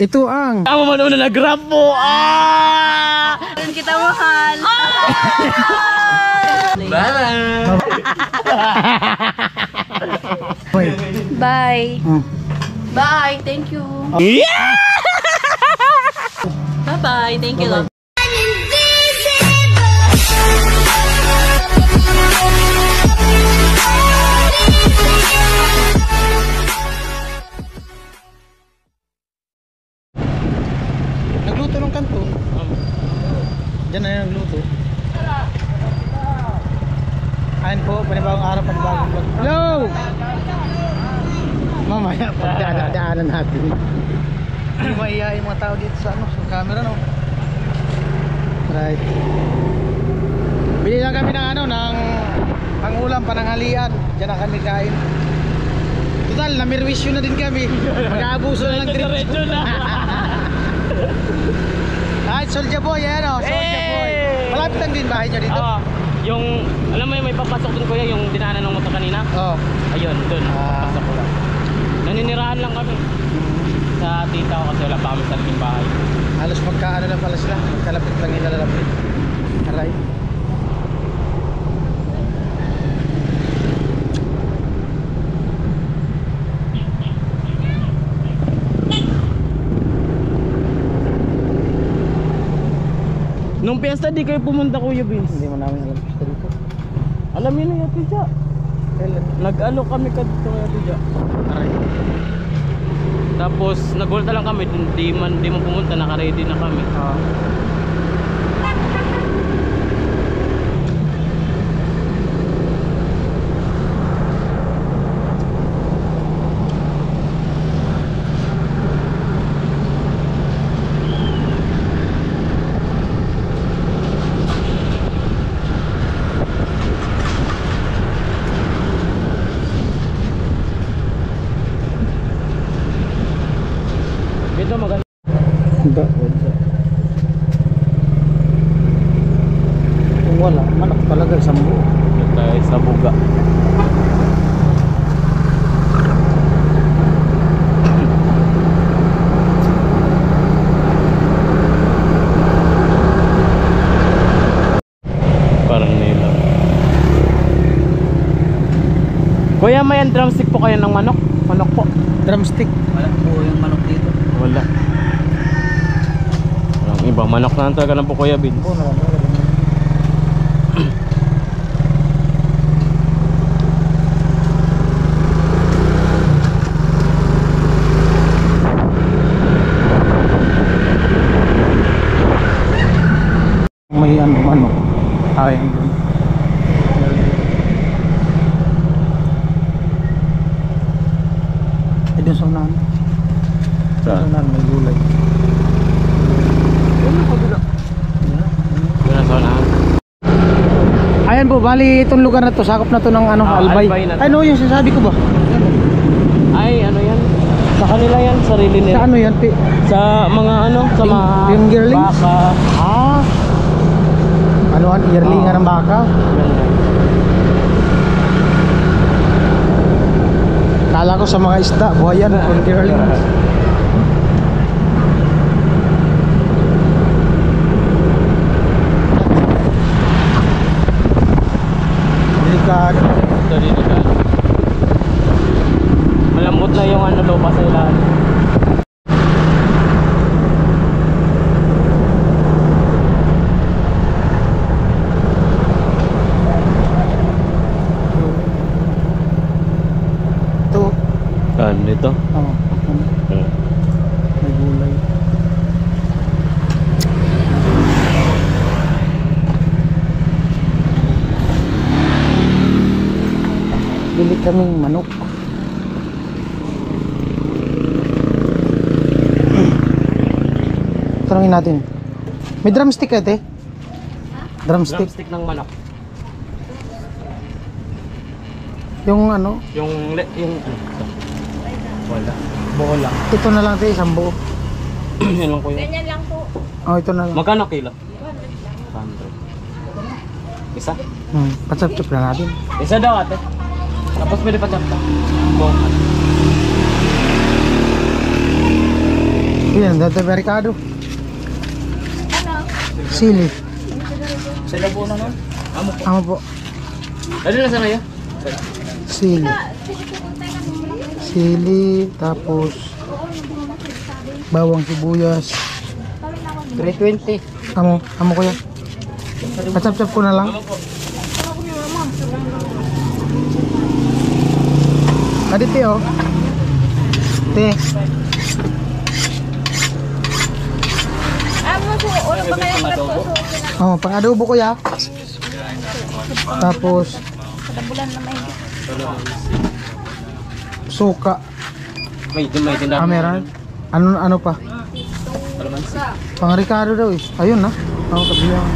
Ito ang Tama mo na nag-grab mo. Ah! Doon kita mahal. bye. Bye. Bye. Thank you. Yeah! Bye-bye. Thank you, love. Nagluto ng kanto. Diyan na yung nagluto. Ayan po, panibagong araw, panibagong vlog. Hello! Mamaya, pagdadaanan natin. Hindi maiya yung mga tao dito sa camera, no? Right. Bili lang kami ng ng pangulam, pananghalian. Diyan na kami kain. Total, namirwisyo na din kami. Mag-aabuso na ng drink. Ay, Soldier Boy, yan o, Soldier Boy. Malapit lang din bahay nyo dito? Yung, alam mo yung may papasok dun kuya, yung dinaanan ng motor kanina? Oo. Ayun, dun, papasok ko lang. Naninirahan lang kami sa tita ko kasi wala pa kami sariling bahay. Halos magkaano lang pala sila, magkalapit lang yung nalalapit. Aray. Nung piyesta di kayo pumunta kuya Vince? Hindi mo namin alam gusto dito. Alam yun yung Tija. Kailan? Nag-alo kami kadto kaya Tija. Aray. Tapos nag-volta lang kami, di man pumunta, naka-ready na kami. Oo. Ito maganda. Hindi. Kung wala, manok talaga isang buo. Ito tayo sa buga. Parang nila. Kuya, may drumstick po kayo ng manok? Manok po. Drumstick. Wala po yung manok dito. Wala. Walang iba. Manok na talaga ng po Kuya Vince. Oo naman. May ano. Ay, ay dun sa unahan. Sa unahan may gulay. Yun ang saunahan. Ayan po, bali itong lugar na to, sakop na to ng Albay. Albay na to. Ay no, yung sinasabi ko ba? Ay, ano yan? Sa kanila yan, sarili nila. Sa ano yan, Pi? Sa mga sa mga Yung yearlings? baka. Ah! Ano ang yearlingan ng baka? Ganyan. Kala ko sa mga isda, buhayan, kung yearlings. Delikado. Ito dito ka. Malambot na yung lupa sa ilalim. Ito. Kan dito. Oo. May gulay. Bili kaming manok. Tanungin natin. May drumstick ate? Drumstick. Drumstick ng manok. Yung ano? Yung wala. Buo lang. Ito na lang ate, isang buo. Yan lang kuya. Ganyan lang po. Oh, ito na lang. Magkano kilo? 100. Isa? Patsap-tsap na natin. Isa daw ate. Tapos pwede pa chapta. Buong. Yan, dati Mercado. Sili. Sila po na nun? Amo po. Ano na sa kayo? Sili. Sili, tapos bawang sibuyas. 320. Amo kuya. Pachap-chap ko na lang. Aditi oh. Te. Oh, pang adobo kuya. Tapos suka. May tindahan. Meron. Ano pa? Pang Ricardo daw eh. Ayun na. Ako kabilang.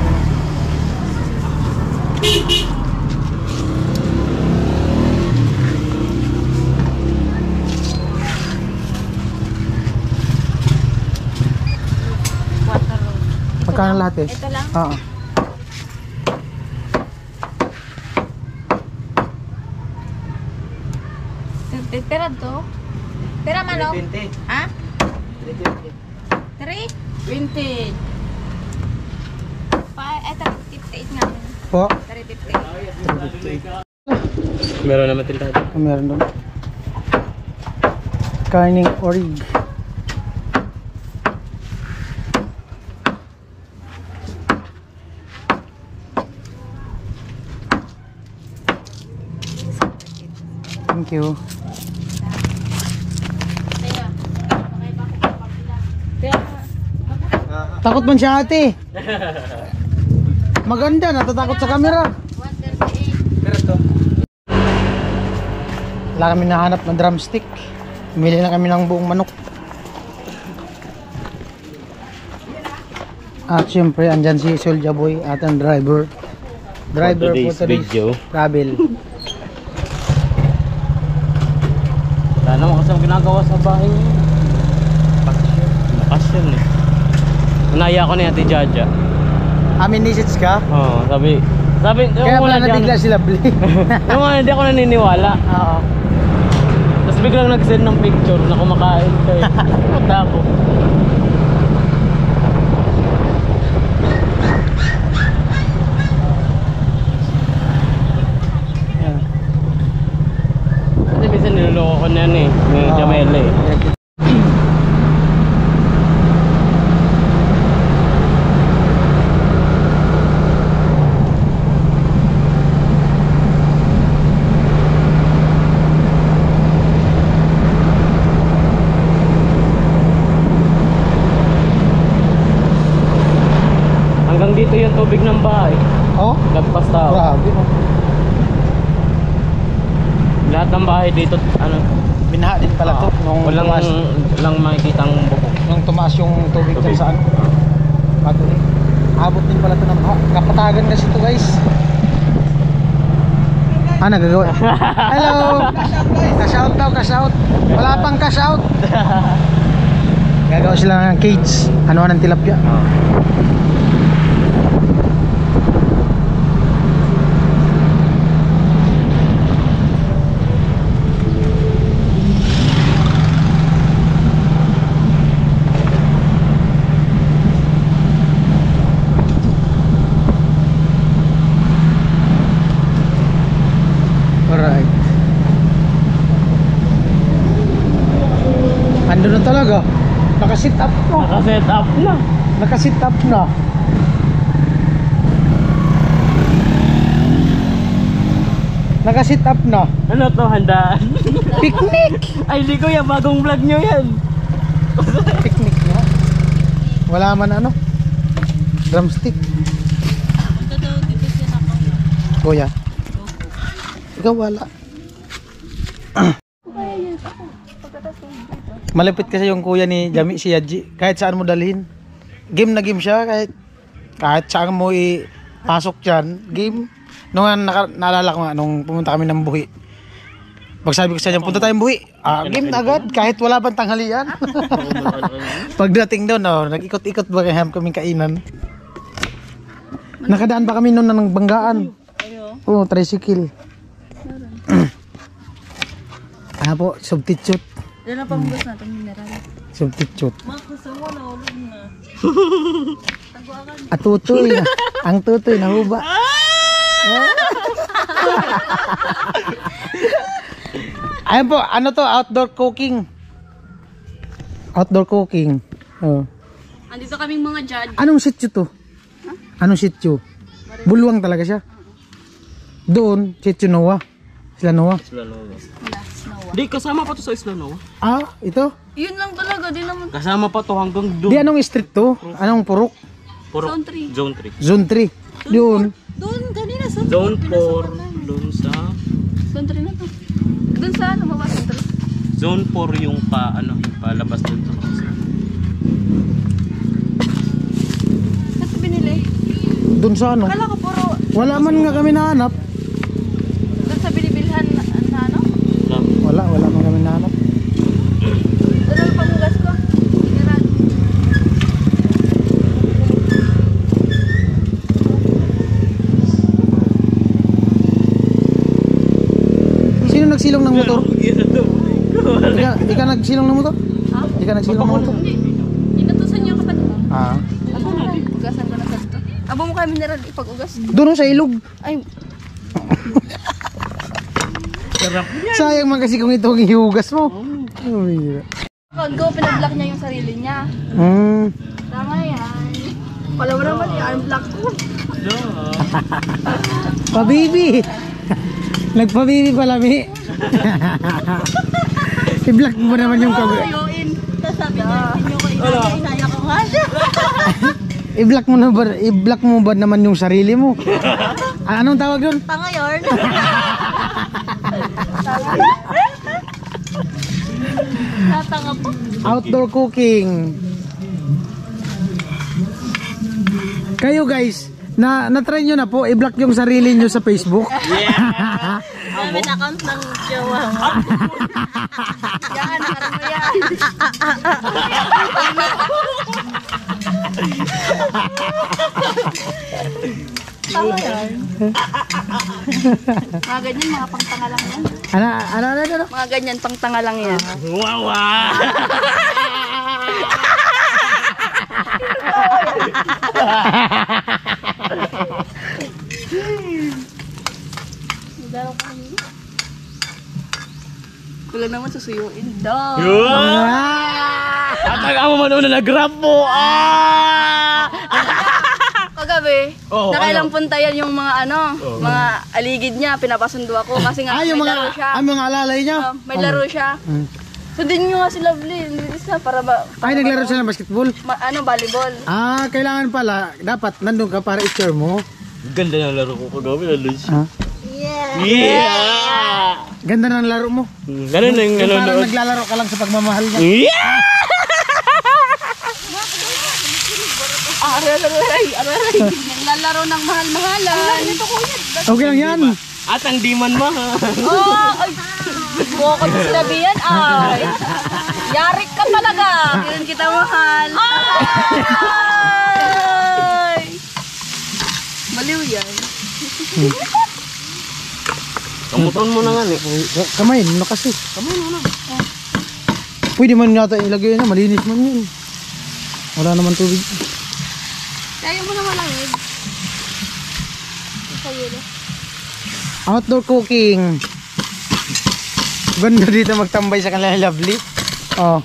Magkano lahat eh? Ito lang? Oo. Pera to? Pera manok? 320. Ha? 320. 3? 20. Ito, 58 nga. Po? 358. Meron naman tindahan. Meron doon. Karning orig. Thank you. Takot man siya ate. Maganda, natatakot sa camera. 138. Wala kami nahanap ng drumstick. Pumili na kami ng buong manok. At syempre, andyan si Soldier Boy at ang driver. Driver for today's video. travel. Wala naman kasi ang ginagawa sa bahay niya. Bakasyon eh. Naya ko ni Ate Jaja. Aminisits ka? Oo, sabi, Kaya pala nabigla sila Bli. yung mga hindi ako naniniwala. Oo. Tapos biglang nag-send ng picture na kumakain kayo. Punta ako. Yan. Kasi minsan niloloko ko na yan eh. Yung Jamela eh. Hanggang dito yung tubig ng bahay. Oh? Lagpas tao. Grabe. Oh. Lahat ng bahay dito, ano, Binaha din pala to. Nung walang makikitang bubong. nung tumaas yung tubig dyan sa ano. Patuloy. Abot din pala to ng baha. Kapatagan kasi to guys. Nagagawa. Hello! Ka-shout daw, ka-shout. Wala pang ka-shout. Gagawa sila ng cage. Ano ng tilapia. Alright. Ando na talaga. Nakasit up na. Naka-set up na. Nakasit up na. Nakasit up na. Ano to, handaan? Picnic! Ay, di ko yan, bagong vlog nyo yan. Picnic na. Wala man ano. Drumstick. Kuya. Ikaw wala. Malapit kasi yung kuya ni Jami, si Yaji. Kahit saan mo dalhin. Game na game siya. Kahit saan mo ipasok dyan. Game. Nung naalala ko nga, nung pumunta kami ng Buhi. Pagsabi ko sa kanya, punta tayong Buhi. Game na agad. Kahit wala pang tanghalian. Pagdating doon, nag-ikot-ikot ba kaming kainan. Nakadaan pa kami noon ng banggaan. Oo, tricycle. Ano po, substitute. Yan ang pamugos natin, mineral. Substitute. At tutoy na. Ang tutoy na huba. Ayan po, ano to? Outdoor cooking. Outdoor cooking. Oh. Andito kaming mga judge. Anong sitio to? Anong sitio? Bulwang talaga siya. Doon, sitio Noah. Sila Noah. Isla Noah. Di, kasama pa to sa Isla Noah. Ah, ito? Yun lang talaga, di naman. Kasama pa to hanggang doon. Di anong street to? Anong purok? Zone 3. Zone 3. Zone 3. Doon. Doon, kanina sa Zone 4, doon sa... Zone 3 na to. Doon sa ano, baba Zone 3. Zone 4 yung yung palabas doon sa kasi. Saan ito binili? Doon sa ano? Kala ko puro Wala man nga kami nahanap. doon sa binibilhan na ano? Wala man kami nahanap. Doon ang pamugas ko. Gerard. Sino nagsilong ng motor? Di ka nagsilong ng motor? Ha? Di ka nagsilong ng motor? Hindi. Inutusan niyo kapag Ah. ugasan ko na sa ito. Abo mo kay mineral ipag-ugas. Doon sa ilog. Ay, Sayang man kasi kung ito ang ihugas mo. Uy. go, pinag-block niya yung sarili niya. Tama yan. Wala mo naman yan, block ko. Pa-baby. Nagpa-baby pala, Mi. I-block mo naman yung Ayuin. Sabi niya, hindi ko inaya ko nga siya. I-block mo ba naman yung sarili mo? Anong tawag doon? Tanga yun. Natanga po. Outdoor cooking. Kayo guys, na-try nyo na po i-block yung sarili nyo sa Facebook. Namin account ng jowa mo. Yan, nakarang mo yan. Tama yan. Mga ganyan, mga pangtanga lang yan. Ano? Mga ganyan, pangtanga lang yan. Wow! Kulang naman susuyuin. Dog. At ang mo na nag-grab mo! Kagabi, Oo, nakailang punta yan yung mga mga aligid niya, pinapasundo ako kasi nga yung may laro siya. mga alalay niya. May laro siya. Sundin nyo nga si Lovely, isa para Naglaro siya ng basketball. volleyball. Kailangan pala, dapat nandun ka para i-share mo. Ganda ng laro ko kagabi na lunch. Yeah! Ganda ng laro mo. Ganun na yung Yung parang nanonood. naglalaro ka lang sa pagmamahal niya. Yeah! Aray! Naglalaro ng mahal-mahalan. Ito kuya. Okay lang yan. At ang di man mahal. Ay! Bukod sila biyan, ay! Yarik ka talaga! Hindi rin kita mahal. Ay! Baliw yan. Kamuton mo na nga eh. Kamay, ano kasi? Kamay mo na. Pwede man yata ilagay na, malinis man yun. Wala naman tubig. Kaya mo na malangid. Sayulo. Outdoor cooking. Ganda dito magtambay sa kanila Lovely. Oh.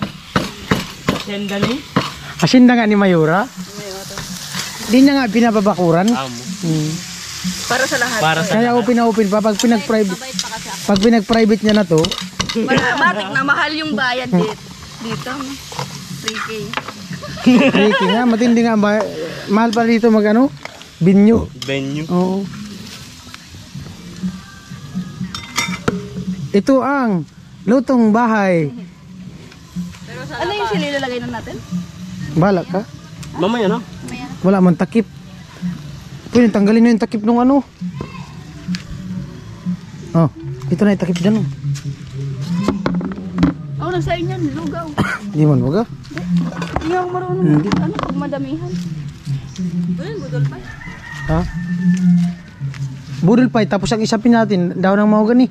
Sendali? Asinda nga ni Mayura. Di niya nga pinababakuran. Amo. Para sa lahat. Para sa Kaya open pa pag pinag-private. Pag pinag-private niya na to, Matik na mahal yung bayad dito. 3K. tricky nga, matindi nga mahal pa dito mag binyo. venue. Oo. Ito ang lutong bahay. Ano yung sililalagay na natin? Balak ka? Mamaya na. Wala man takip. Pwede tanggalin na yung takip nung ano. Oh, ito na yung takip dyan. Oo, nasa inyo, lugaw. Hindi man waga. Hindi ako marunong. Ano, pag madamihan. Ayun, budol pa. Ha? Budol pa tapos ang isapin natin daw ng mahogani.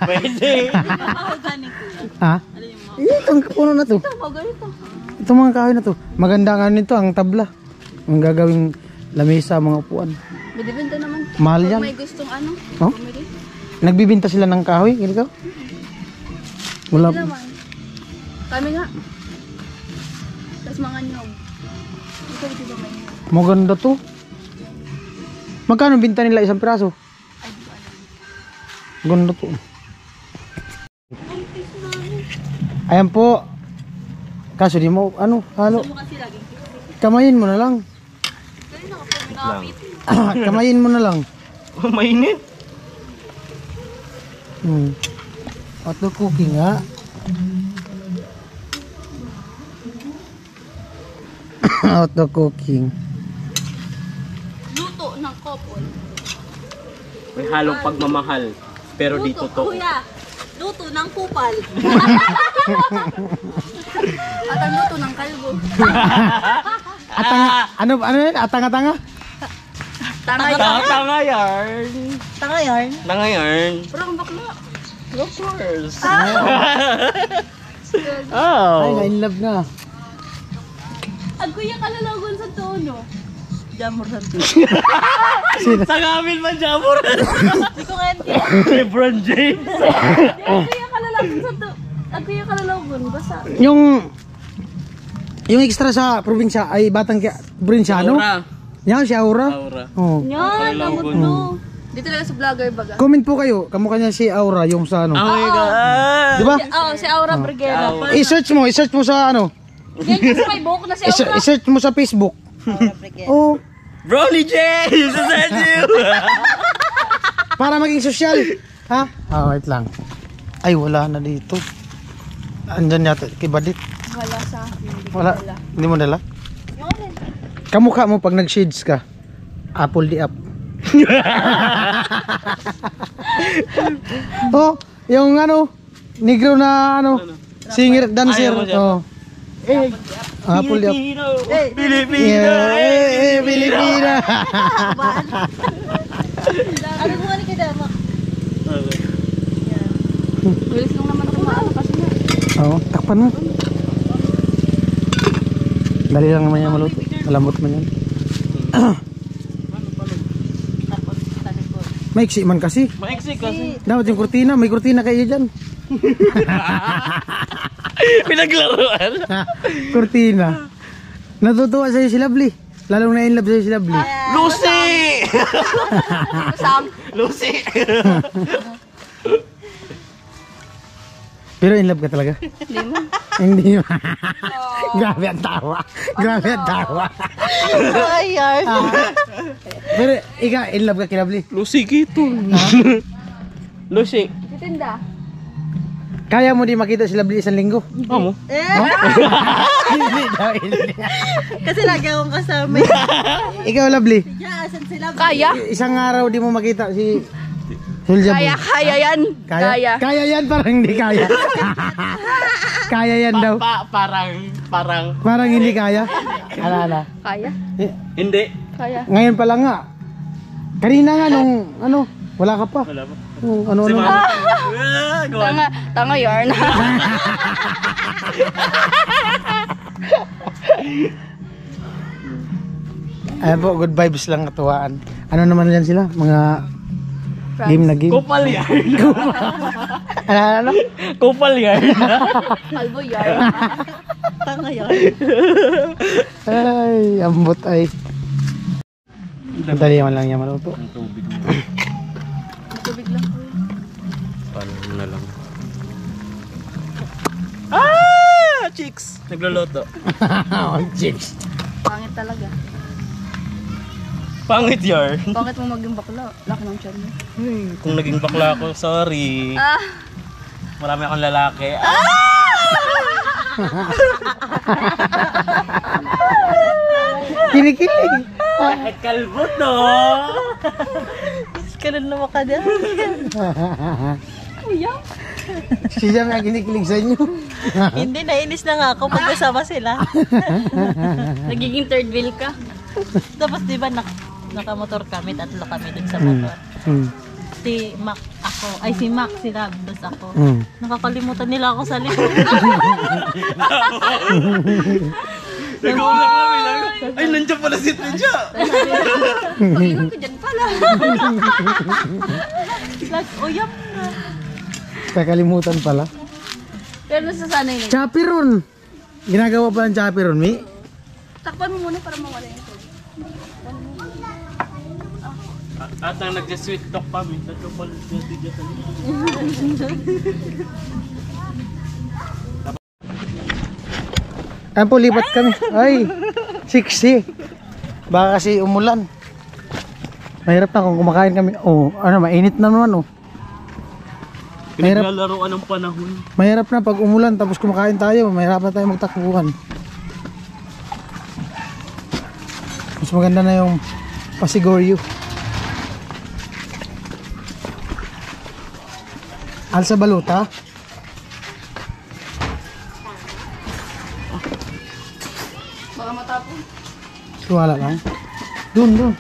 Pwede. Mahogani ko. Ha? Itong puno na to. Ito, ganito. Itong mga kahoy na to. Maganda nga nito ang tabla. Ang gagawing lamesa, mga upuan. Bidibenta naman. Mahal Kung yan. may gustong ano, Oh? bumili. Nagbibinta sila ng kahoy, ganito? Wala. Hindi naman. Kami nga. Tapos mga nyog. Ito, di ba may nyog? Maganda to. Magkano binta nila isang piraso? Ay, di ba alam. Ganda to. Ayan po. Kaso di mo, ano, halo. Gusto mo kasi laging Kamayin mo na lang. kanina ako may nakapit. Kamayin mo na lang. Mainit. Auto cooking nga. Auto cooking. Luto ng couple. May halong pagmamahal. Pero di Luto, totoo. kuya. Luto ng kupal. At ang luto ng kalbo. Ano yun? Atanga-tanga? Tanga yan. Tanga yarn. Tanga yan. Tanga yarn. Pero ang bakla. Of course. Ay, Oh. na-inlove na. Ang kuya kalalagon sa tono. Jamor sa tono. Sa gamin man, Jamor. Hindi ko kaya Lebron James. ang kuya kalalagon sa tono. Ang kuya kalalagon. Basta. Yung extra sa probinsya ay batang probinsyano. Aura. Yan, si Aura. Aura. Oh. Yan, namot mo. Dito lang sa vlogger baga. Comment po kayo, kamukha niya si Aura, yung sa ano. Oh my God. Di ba? Oo, si Aura Briguera. I-search mo sa ano. Yan yung sa Facebook na si Aura. I-search mo sa Facebook. Oh, Broly James! Search you! para maging sosyal. Ha? Wait lang. Ay, wala na dito. Andyan yata, kay Badit. Wala sa akin. Wala. Hindi mo dala? Yung alin? Kamukha mo pag nag-shades ka. Apple di up. Oh, yung ano, negro na ano, singer, dancer. Ayaw mo siya. Oh. Apple di up. Pilipino! Pilipina. Ano mo nga ni Kadama? Bilis lang naman ako maano kasi na. Oo, takpan mo. Dali lang naman yan maluto. Malambot man yan. Maiksi man kasi. Maiksi kasi. Dapat yung kurtina, may kurtina kayo dyan. Pinaglaruan. Kurtina. Natutuwa sa'yo si Lovely. Lalong na-inlove sa'yo si Lovely. Lucy! Sam. Lucy! Pero in love ka talaga? Hindi mo. Hindi mo. Grabe ang tawa. Grabe ang tawa. Ayan. Pero ikaw, in love ka kay Lovely? Lucy kito. Lucy. Titinda. Kaya mo di makita si Lovely isang linggo? Amo. Hindi daw, hindi. Kasi lagi akong kasama. Ikaw, Lovely, Kaya? isang araw di mo makita si Hulja Kaya, kaya yan. Kaya. Kaya yan, parang hindi kaya. Kaya yan daw. Parang Parang hindi kaya. Ala. Kaya? hindi. Kaya. Ngayon pa lang nga. Kanina nga nung ano, wala ka pa. Wala pa. Nung ano. Tanga yarn. Ayan po, good vibes lang katuwaan. Ano naman yan sila? Mga game na game. Kupal yarn. Ano? Kupal yarn. Kalbo yarn. Tanga yarn. Ay, ambot ay. Dali man lang yan maluto. Tubig lang po. Paano na lang. Ah! Chicks! Nagluluto. Oh, chicks. Pangit talaga. Pangit yarn. Bakit mo maging bakla? Laki ng tiyan mo. Kung naging bakla ako, sorry. Marami akong lalaki. Kinikilig. Kahit kalbo to. Ganun naman ka din. Kuya? Siya may kinikilig sa inyo. Hindi, nainis na nga ako pag kasama sila. Nagiging third wheel ka? Tapos di ba nakamotor kami, tatlo kami dun sa motor. Si Mac ako. Ay, si Mac, si Labdos ako. Hmm. Nakakalimutan nila ako sa likod. Nag-uusap kami lang. Ay, nandiyan pala si Tedja. Pag-iwan ko dyan pala. Like, uyap na. Kakalimutan pala. Pero nasasanay na yun. Chapiron. Ginagawa pa ng chapiron, Mi? Takpan mo muna para mawala yung tubig. At ang nagsa-sweet talk kami. Tatlo pala si Tedja sa likod. Ayan po, lipat kami. Ay, 60. Baka kasi umulan. Mahirap na kung kumakain kami. Oh, ano, mainit na naman, oh. Mahirap, Pinaglalaroan ng panahon. mahirap na pag umulan tapos kumakain tayo. Mahirap na tayo magtakbuhan. Mas maganda na yung pasigoryo. Alsa baluta. Baka matapon. Wala lang. Doon.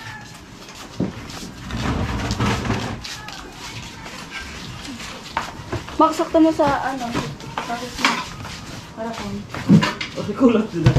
Maksakta mo sa ano. Tapos mo. Harapon. Ay, kulat sila.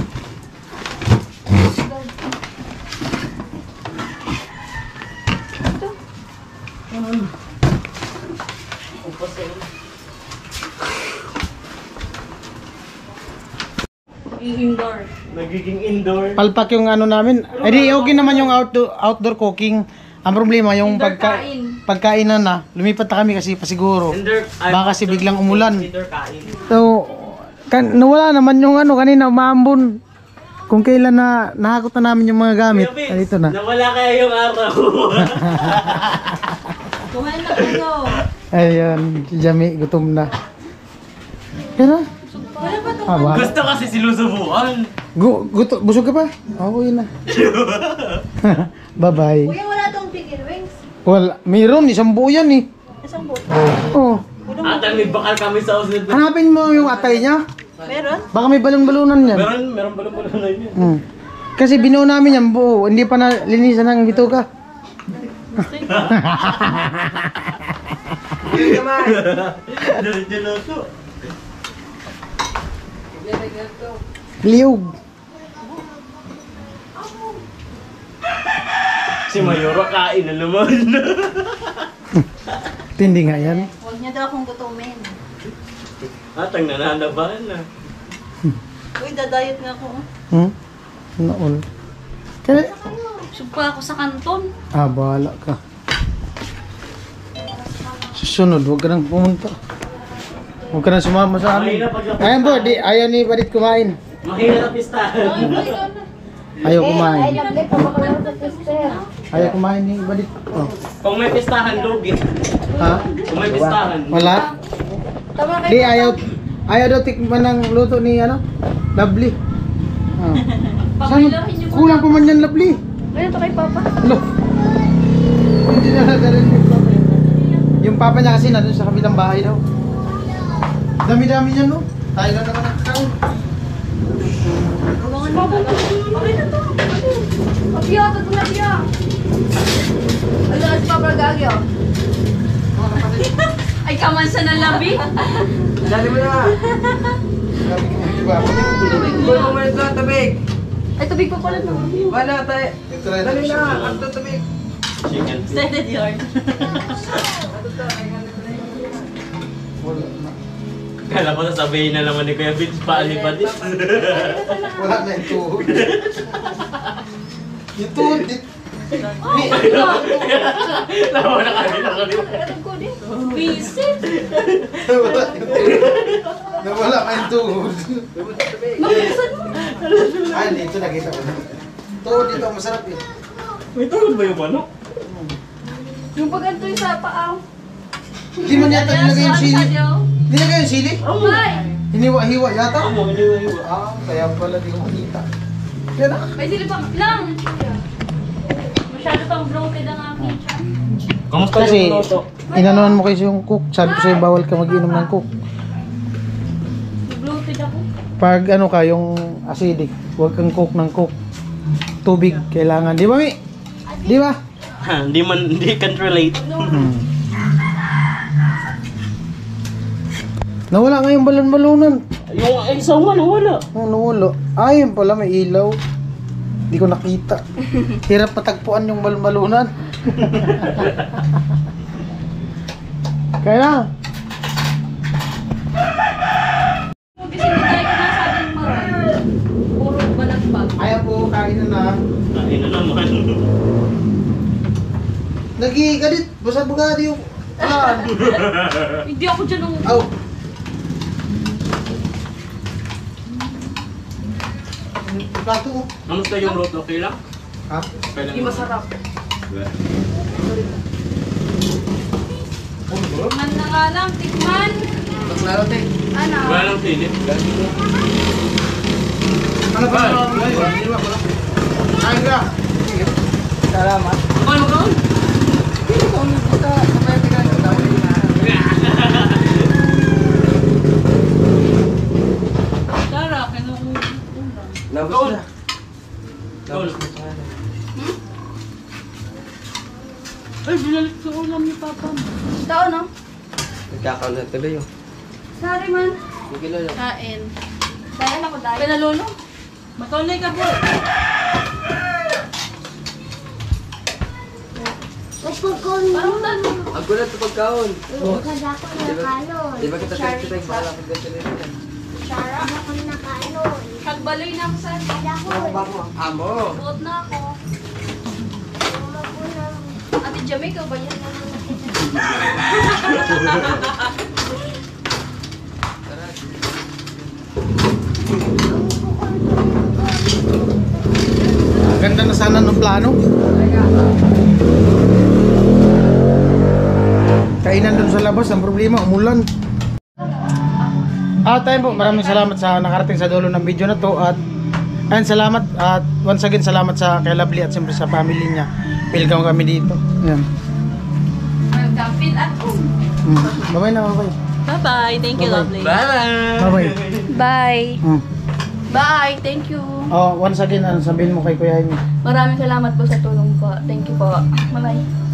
Indoor. Nagiging indoor. Palpak yung ano namin. Eh di okay naman yung outdoor cooking. Ang problema yung Indoor kain. pagkainan na. Lumipat na kami kasi pasiguro. Indoor. Baka kasi biglang umulan. Indoor kain. So, nawala naman yung ano kanina, umaambon. Kung kailan na nahakot na namin yung mga gamit. Ay, dito na. Nawala kaya yung araw. Kumain na kayo. Ayun, si Jami, gutom na. Pero, bahala. Gusto kasi sinusubukan. Busog ka pa? Oo, yun na. Bye-bye. Kuya, wala tong chicken wings. Wala, mayroon, isang buo yan eh. Isang bote. Oh, At may bakal kami sa usunod. hanapin mo yung atay niya. Meron? Baka may balon-balunan yan. Meron pala na yun. Hmm. Kasi binuo namin yan buo, hindi pa na linisan ng bituka. Diluto. Liog. Si Mayoro kain na naman. Tindi nga yan. Huwag niya daw akong gutumin. At ang nananabahan na. Uy, dadayot nga ako. Hmm? Naol. Kaya, Sugpa ako sa kanton. bahala ka. Susunod, huwag ka nang pumunta. Huwag ka nang sumama sa amin. Ayan po, ayaw ni Badit kumain. Mahina na pistahan. Ayaw kumain. Ayaw kumain ni Badit. Oh. Kung may pistahan, lugi. Ha? Kung may pistahan. Wala? Tama Di, ayaw daw tikman ng luto ni, Lovely. Ah. Saan, kulang pa man yan, Lovely. Ayun to kay Papa. Lo. Hindi na nagdarin yung papa. Yung papa niya kasi nandun sa kabilang bahay daw. Dami-dami niya, no? Tayo lang naman nagkakain. Okay na to. Papiya, tato na piya. Ano si Papa Gagyo? Ay, kamansa na labi. Dali mo na. Grabe ka mo, diba? Bulong mo ito, tabig. Ay, tubig pa pala no. Wala tayo. Dali na, ang tabig. Chicken. Extended yard. Wala na. Kala ko sasabihin na naman ni Kuya Vince paalipad. Wala na yung tuhod. Yung tuhod, Tawa na kami na kami. Visit. Nawala ka yung tuhod. Mabuksan mo. Ay, dito nakita ko na. Tuhod dito, masarap eh. May tuhod ba yung manok? Yung paganto yung sa paa. Hindi mo yata nilagay yung sili. Nilagay yung sili? Ay! Hiniwa-hiwa yata? Oo, hiniwa-hiwa. Kaya pala di ko makita. Yan na. May sili pa lang. Masyado pang bloated ang aking chan. Kamusta Kasi, yung luto? inanuhan mo kasi yung cook. Sabi ko sa'yo, bawal ka mag-inom ng cook. Bloated ako. Pag ano ka, yung acidic, huwag kang cook ng cook. Tubig, kailangan. Di ba, Mi? Di ba? Hindi can't relate. Hmm. Nawala nga yung balon-balonan. Yung isaw nga nawala. Oh, nawala. Ayun pala, may ilaw. Hindi ko nakita. Hirap patagpuan yung balon-balonan. Kaya na. Kasi hindi tayo kinasabing puro balagbag. Ayaw po, kain na na. Kain na naman. Nagigagalit. Basa-bugado yung... Ah. Hindi ako dyan nung... Aw. Plato ko. Kamusta yung road? Okay lang? Ha? Okay lang. Hindi masarap. Tikman na nga lang, tikman. Maklaro tayo. Ano? Wala lang silip. Ano ba? Kain ka. Salamat. Ano ka? Hindi ko umibita. Kamaya tingnan ko. Tara, kinukulang. Labas na. Tol. Ay, binalik sa ulam ni Papa mo. Ito, no? Nagkakaon na tuloy yun. Sorry, man. Sige lang. Kain. Dahil ako dahil. Pinalolo? Matulay ka, boy. Parang dalo. Ang gulat sa pagkaon. Kada ako nakanon. Di ba kita pwede tayo para lang kung ganito rin. Kada ako nakanon. Kagbaloy na ako sa Kada ako. Amo. buot na ako. Magulang. Ate Jamaica ba yan? Ganda na sana ng plano. Kainan dun sa labas, ang problema, umulan. Tayo po, maraming salamat sa nakarating sa dulo ng video na to. At ayun, salamat. At once again, salamat sa kay Lovely at siyempre sa family niya. Welcome kami dito. Ayan. Feel at home. Bye-bye na, bye-bye. Bye-bye. Thank you, lovely. Bye-bye. Bye-bye. Bye. Hmm. Bye. Thank you. Oh, once again, sabihin mo kay Kuya Amy. Maraming salamat po sa tulong po. Thank you po. Bye-bye.